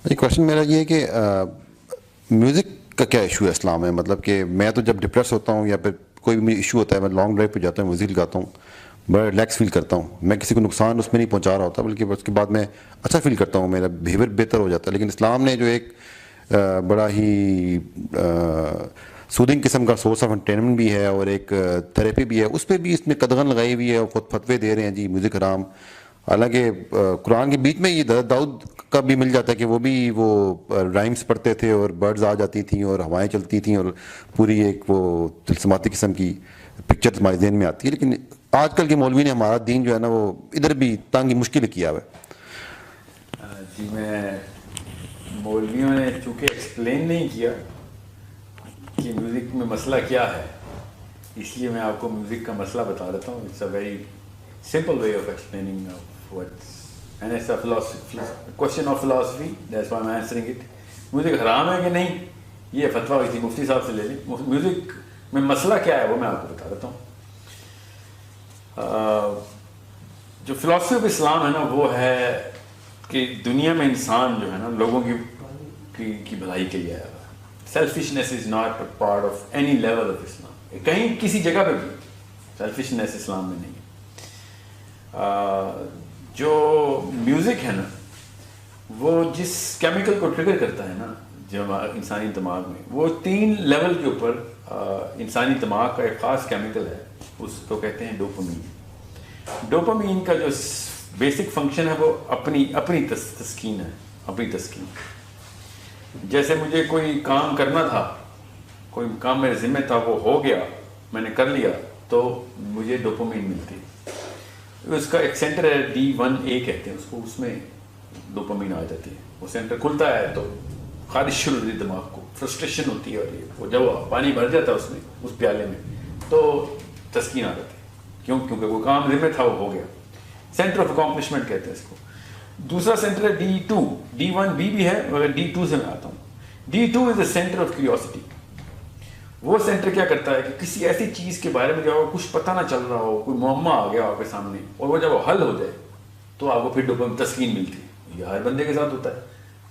Question میرا یہ ہے کہ میوزک کا کیا ایشو ہے اسلام میں؟ مطلب کہ میں تو جب ڈپریس ہوتا ہوں یا پھر کوئی بھی ایشو ہوتا ہے، میں لانگ ڈرائیو پہ جاتا ہوں، میوزک لگاتا ہوں، بڑا ریلیکس فیل کرتا ہوں. میں کسی کو نقصان اس میں نہیں پہنچا رہا ہوتا، بلکہ اس کے بعد میں اچھا فیل کرتا ہوں، میرا بیہیویئر بہتر ہو جاتا ہے. لیکن اسلام نے جو ایک بڑا ہی سودنگ قسم کا سورس آف انٹرٹینمنٹ بھی ہے اور ایک تھراپی بھی ہے، اس پہ بھی اس نے قدغن لگائی ہوئی ہے اور خود فتوے دے رہے ہیں جی میوزک حرام. حالانکہ قرآن کے بیچ میں یہ داؤد کا بھی مل جاتا ہے کہ وہ رائمز پڑھتے تھے اور برڈز آ جاتی تھیں اور ہوائیں چلتی تھیں اور پوری ایک وہ تلسماتی قسم کی پکچر ہمارے ذہن میں آتی ہے. لیکن آج کل کے مولوی نے ہمارا دین جو ہے نا وہ ادھر بھی تنگ مشکل کیا ہوا ہے. جی میں مولویوں نے چونکہ ایکسپلین نہیں کیا کہ میوزک میں مسئلہ کیا ہے، اس لیے میں آپ کو میوزک کا مسئلہ بتا دیتا ہوں. It's a very simple way of explaining and it's a question of philosophy, that's why I am answering it. Music حرام ہے کہ نہیں، یہ فتویٰ ہوئی تھی مفتی صاحب سے لے لیں. میوزک میں مسئلہ کیا ہے وہ میں آپ کو بتا دیتا ہوں. جو فلاسفی آف اسلام ہے نا وہ ہے کہ دنیا میں انسان جو ہے نا لوگوں کی بھلائی کے لیے آیا ہوا ہے. Selfishness is not a part of any level of Islam. کہیں کسی جگہ پہ بھی سیلفشنیس اسلام میں نہیں ہے. جو میوزک ہے نا وہ جس کیمیکل کو ٹریگر کرتا ہے نا جو انسانی دماغ میں، وہ 3 لیول کے اوپر انسانی دماغ کا ایک خاص کیمیکل ہے، اس کو کہتے ہیں ڈوپامین. ڈوپامین کا جو بیسک فنکشن ہے وہ اپنی تسکین ہے، اپنی تسکین. جیسے مجھے کوئی کام کرنا تھا، کوئی کام میرے ذمہ تھا، وہ ہو گیا، میں نے کر لیا تو مجھے ڈوپامین ملتی. اس کا ایک سینٹر ہے D1A کہتے ہیں اس کو، اس میں ڈوپامین آ جاتی ہے. وہ سینٹر کھلتا ہے تو خارش شروع ہوتی ہے دماغ کو، فرسٹریشن ہوتی ہے، اور وہ جب پانی بھر جاتا ہے اس میں اس پیالے میں تو تسکین آ جاتی ہے. کیونکہ وہ کام ذمہ تھا وہ ہو گیا. سینٹر آف اکامپلشمنٹ کہتے ہیں اس کو. دوسرا سینٹر ہے D2. D1B بھی ہے مگر D2 سے میں آتا ہوں. D2 is a centre of curiosity. وہ سینٹر کیا کرتا ہے کہ کسی ایسی چیز کے بارے میں جو کچھ پتہ نہ چل رہا ہو، کوئی معمہ آ گیا آپ کے سامنے، اور وہ جب وہ حل ہو جائے تو آپ کو پھر ڈوپامین تسکین ملتی ہے. یہ ہر بندے کے ساتھ ہوتا ہے.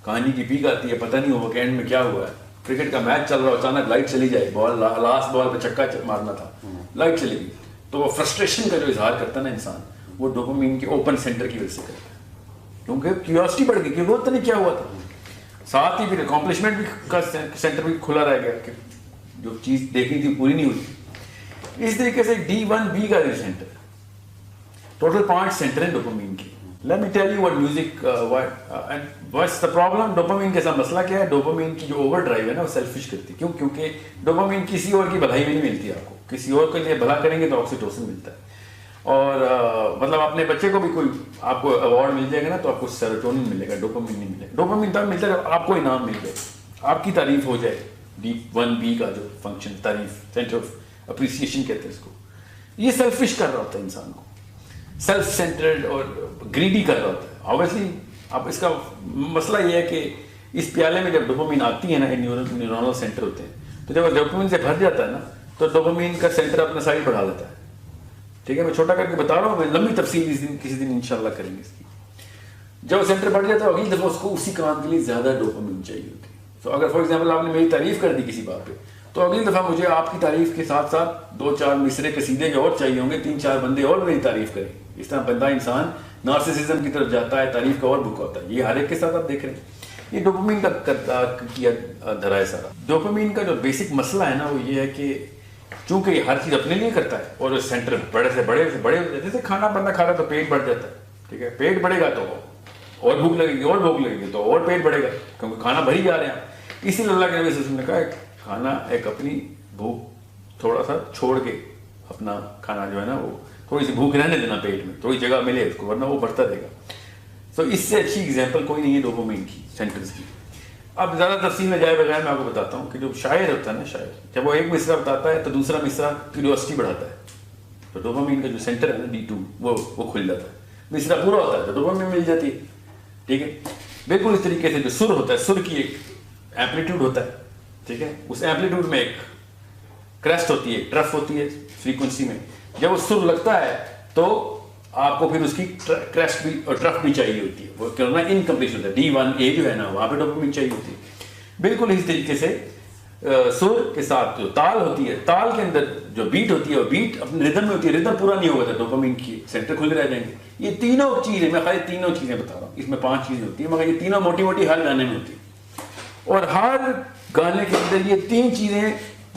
کہانی کی پیک آتی ہے، پتہ نہیں ہوا کہ اینڈ میں کیا ہوا ہے. کرکٹ کا میچ چل رہا ہو، اچانک لائٹ چلی جائے، بال لاسٹ بال پہ چھکا مارنا تھا، لائٹ چلی گئی، تو وہ فرسٹریشن کا جو اظہار کرتا ہے نا انسان، وہ ڈوپامین کے اوپن سینٹر کی وجہ سے کرتا ہے. کیونکہ کیوریوسٹی بڑھ گئی، کیونکہ وہ پتہ نہیں کیا ہوا تھا. ساتھ ہی پھر اکامپلشمنٹ بھی کا سینٹر بھی کھلا رہ گیا کہ جو چیز دیکھنی تھی پوری نہیں ہوئی. اس طریقے سے D1B کا جو سینٹر ٹوٹل 5 سینٹر ہیں ڈوپامین کی. Let me tell you what music what's the problem. Dopamine کے ساتھ مسئلہ کیا ہے؟ ڈوپامین کی جو اوور ڈرائیو ہے نا وہ سیلفش کرتی ہے. کیونکہ ڈوپامین کسی اور کی بھلائی میں نہیں ملتی آپ کو. کسی اور کے لیے بھلا کریں گے تو آکسیٹوسن ملتا ہے. اور مطلب اپنے بچے کو بھی کوئی آپ کو ایوارڈ مل جائے گا نا تو آپ کو سیروٹونین ملے گا، ڈوپامین نہیں ملے گا. ڈوپامین تب ملتا ہے جب آپ کو انعام مل جائے، آپ کی تعریف ہو جائے. D1B کا جو فنکشن تعریف، سینٹر آف اپریسیشن کہتے ہیں اس کو. یہ سیلفش کر رہا ہوتا ہے انسان کو، سیلف سینٹرڈ اور گریڈی کر رہا ہوتا ہے. آبویسلی اب اس کا مسئلہ یہ ہے کہ اس پیالے میں جب ڈوپامین آتی ہے نا، نیورونل سینٹر ہوتے ہیں، تو جب ڈوپامین سے بھر جاتا ہے نا تو ڈوپامین کا سینٹر اپنا سائڈ بڑھا لیتا ہے. ٹھیک ہے، میں چھوٹا کر کے بتا رہا ہوں، میں لمبی تفصیل کسی دن انشاءاللہ کریں گے اس کی. جب سینٹر بڑھ جاتا ہے اگلی دفعہ اس کو اسی کام کے لیے زیادہ ڈوپامین چاہیے ہوتی ہے. تو اگر فار ایگزامپل آپ نے میری تعریف کر دی کسی بات پہ، تو اگلی دفعہ مجھے آپ کی تعریف کے ساتھ ساتھ 2-4 مصرے قصیدے کے اور چاہیے ہوں گے، 3-4 بندے اور میری تعریف کریں. اس طرح بندہ انسان نارسسزم کی طرف جاتا ہے، تعریف کا اور بھوکا ہوتا ہے. یہ ہر ایک کے ساتھ آپ دیکھ رہے ہیں. یہ ڈوپامین کا کیا دھرا ہے سارا. ڈوپامین کا جو بیسک مسئلہ ہے نا وہ یہ ہے کہ چونکہ یہ ہر چیز اپنے لیے کرتا ہے اور سینٹر بڑے سے بڑے جیسے کھانا بندہ کھا رہا ہے تو پیٹ بڑھ جاتا ہے. ٹھیک ہے، پیٹ بڑھے گا تو اور بھوک لگے گی، اور بھوک لگے گی تو اور پیٹ بڑھے گا، کیونکہ کھانا بھری جا رہے ہیں. اسی لیے اللہ کے نبی صلی اللہ علیہ وسلم نے کہا کھانا ایک اپنی بھوک تھوڑا سا چھوڑ کے اپنا کھانا جو ہے نا وہ تھوڑی سی بھوک رہنے دینا، پیٹ میں تھوڑی جگہ ملے اس کو، ورنہ وہ بڑھتا رہے گا. تو اس سے اچھی ایگزامپل کوئی نہیں ہے ڈوپامین کی سینٹرز کی. اب زیادہ تفصیل میں جائے بغیر میں آپ کو بتاتا ہوں کہ جو شاعر ہوتا ہے نا، شاعر جب وہ ایک مصرع بتاتا ہے تو دوسرا مصرع کیوریوسٹی بڑھاتا ہے. تو ڈوپامین کا جو سینٹر ہے نا D2 وہ کھل جاتا ہے. مصرع پورا ہوتا ہے تو ڈوپامین مل جاتی ہے. ٹھیک ہے، بالکل اس طریقے سے جو سر ہوتا ہے، سر کی ایک ایمپلیٹیوڈ ہوتا ہے. ٹھیک ہے، اس ایمپلیٹیوڈ میں ایک کریسٹ ہوتی ہے، ایک ٹرف ہوتی ہے فریکوینسی میں. جب وہ سر لگتا ہے تو آپ کو پھر اس کی کریسٹ بھی اور ٹرف بھی چاہیے ہوتی ہے, وہ کرنا انکمپلیٹ ہوتا ہے. D1A جو ہے نا وہاں پہ ڈوپامین چاہیے ہوتی ہے. بالکل اس طریقے سے سر کے ساتھ جو تال ہوتی ہے, تال کے اندر جو بیٹ ہوتی ہے وہ بیٹ اپنے ردم میں ہوتی ہے, ردم پورا نہیں ہوگا تو ڈوپامین کی سینٹر کھلے رہ جائیں گے. یہ تینوں چیزیں, میں خالی تینوں چیزیں بتا رہا ہوں, اس میں 5 چیزیں ہوتی ہیں مگر یہ تینوں موٹی موٹی ہر گانے میں ہوتی ہیں, اور ہر گانے کے اندر یہ 3 چیزیں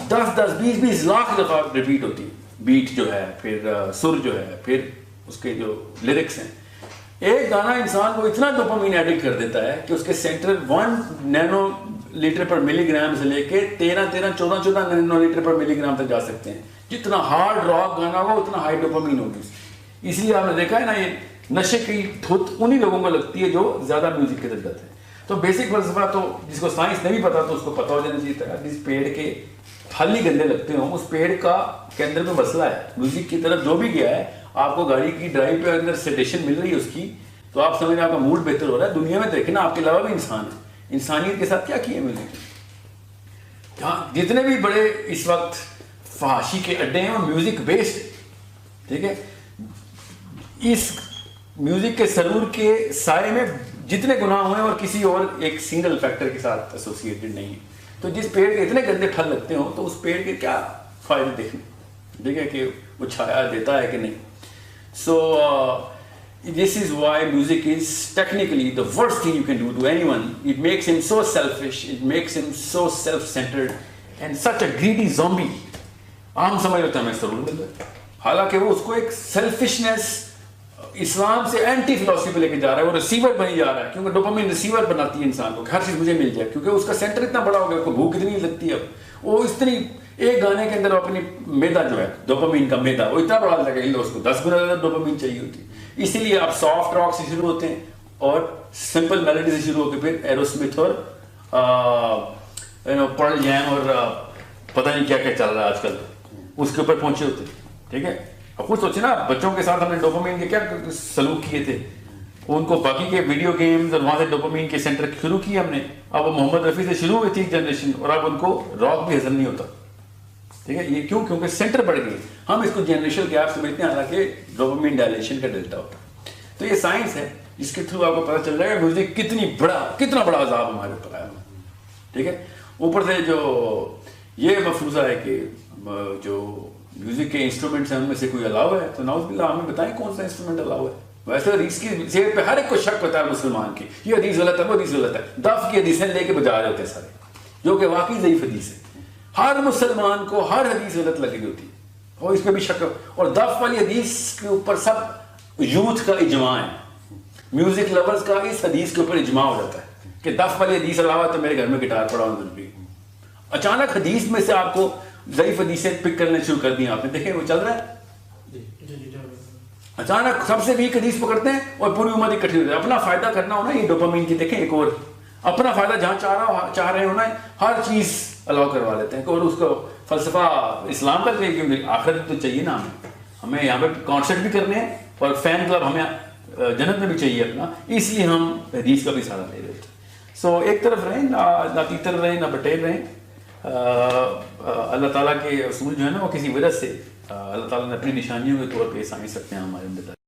10-20 لاکھ دفعہ ریپیٹ ہوتی ہیں. بیٹ جو ہے, پھر سر جو ہے, پھر اس کے جو لیرکس ہیں. ایک گانا انسان کو اتنا ڈوپامین ایڈکٹ کر دیتا ہے کہ اس کے سینٹر 1 نینو لیٹر پر ملی گرام سے لے کے 14 نینو لیٹر پر ملی گرام تک جا سکتے ہیں. جتنا ہارڈ راک گانا ہوگا اتنا ہائی ڈوپامین ہوگی. اس لیے آپ نے دیکھا ہے نا, یہ نشے کی دھت انہی لوگوں کو لگتی ہے جو زیادہ میوزک کے طرف جاتے ہیں. تو بیسک فلسفہ تو جس کو سائنس نہیں پتا تو اس کو پتا ہو جانا چاہیے تھا. جس پیڑ کے پھل ہی گندے لگتے ہوں اس پیڑ کا کے اندر میں مسئلہ ہے. میوزک کی طرف جو بھی گیا ہے, آپ کو گاڑی کی ڈرائیو پہ اندر سیڈیشن مل رہی ہے اس کی, تو آپ سمجھ رہے ہیں آپ کا موڈ بہتر ہو رہا ہے. دنیا میں دیکھیں نا, آپ کے علاوہ بھی انسان ہے, انسانیت کے ساتھ کیا کیا میوزک. جتنے بھی بڑے اس وقت فحاشی کے اڈے ہیں وہ میوزک بیسڈ. ٹھیک ہے, اس میوزک کے سرور کے سائے میں جتنے گناہ ہوئے اور کسی اور ایک سنگل فیکٹر کے ساتھ ایسوسیٹڈ نہیں ہے. تو جس پیڑ کے اتنے گندے پھل لگتے ہوں تو اس پیڑ کے کیا فائدے دیکھنے, ٹھیک ہے, کہ وہ چھایا دیتا ہے کہ نہیں. سو this is why music is technically the worst thing you can do to anyone. It makes him so selfish, it makes him so self-centered and such a greedy zombie. عام سمجھ لیتا ہے میں ضرور مل رہا, حالانکہ وہ اس کو ایک سیلفشنس اسلام سے اینٹی فلسفی پہ لے کے جا رہا ہے. وہ ریسیور بنی جا رہا ہے, کیونکہ ڈوپامین ریسیور بناتی ہے انسان کو, ہر چیز مجھے مل جائے, کیونکہ اس کا سینٹر اتنا بڑا ہو گیا, اس کو بھوک اتنی لگتی ہے. اب وہ اتنی ایک گانے کے اندر اپنی میدا جو ہے ڈوپامین کا میدا وہ اتنا بڑا لگا کہ اس کو 10 گنا زیادہ ڈوپامین چاہیے ہوتی ہے. اسی لیے آپ سافٹ راک سے شروع ہوتے ہیں اور سمپل میلوڈی سے شروع ہو کے پھر ایروسمتھ اور پرل جیم اور پتہ نہیں کیا کیا چل رہا ہے آج کل, اس کے اوپر پہنچے ہوتے ہیں. ٹھیک ہے, اب خود سوچے نا, بچوں کے ساتھ ہم نے ڈوپامین کے کیا سلوک کیے تھے, ان کو باقی کے ویڈیو گیمز اور وہاں سے ڈوپامین کے سینٹر شروع کیے ہم نے. اب وہ محمد رفیع سے شروع ہوئی تھی ایک جنریشن, اور اب ان کو راک بھی ہضم نہیں ہوتا. ٹھیک ہے, یہ کیوں, کیونکہ سینٹر بڑھ گئے. ہم اس کو جنریشن گیپ سمجھتے ہیں, حالانکہ ڈوپامین ڈائلیشن کا ڈیلٹا ہوتا ہے. تو یہ سائنس ہے جس کے تھرو آپ کو پتہ چل جائے گا میوزک کتنا بڑا عذاب ہمارے اوپر آیا. ٹھیک ہے, اوپر سے جو یہ مفروضہ ہے کہ جو میوزک کے انسٹرومنٹس ہیں ان میں سے کوئی الاؤ ہے, تو نعوذ باللہ ہمیں بتائیں کون سا انسٹرومنٹ الاؤ ہے. ویسے حدیث کی صحت پہ ہر ایک کو شک پتا ہے مسلمان کی, یہ حدیث غلط ہے, وہ حدیث غلط ہے. دف کی حدیثیں لے کے بجا رہے ہوتے ہیں سارے, جو کہ واقعی ضعیف حدیث ہے. ہر مسلمان کو ہر حدیث غلط لگی ہوتی ہے, اور اس پہ بھی شک. اور دف والی حدیث کے اوپر سب یوتھ کا اجماع ہے, میوزک لورز کا اس حدیث کے اوپر اجماع ہو جاتا ہے کہ دف والی حدیث علاوہ تو میرے گھر میں گٹار پڑا ہونا ضروری ہے. اچانک حدیث میں سے آپ کو ضعیف حدیثیں پک کرنے شروع کر دی آپ نے, دیکھیں وہ چل رہا ہے. اچانک سب سے ویک حدیث پکڑتے ہیں اور پوری امت اکٹھی ہوتی ہے. اپنا فائدہ کرنا ہونا, یہ ڈوپامین کی دیکھیں ایک اور اپنا فائدہ جہاں چاہ رہے ہونا ہے, ہر چیز الاؤ کروا لیتے ہیں. اور اس کو فلسفہ اسلام کا کیونکہ آخرت تو چاہیے نا ہمیں یہاں پہ کانسرٹ بھی کرنے ہیں, اور فین کلب ہمیں جنت میں بھی چاہیے اپنا, اس لیے ہم حدیث کا بھی سہارا لے رہے تھے. سو ایک طرف رہیں, نہ تیتر رہیں نہ بٹیر رہیں. اللہ تعالیٰ کے اصول جو ہے نا وہ کسی وجہ سے اللہ تعالیٰ نے اپنی نشانیوں کے طور پہ سائنس رکھتے ہیں ہمارے اندر.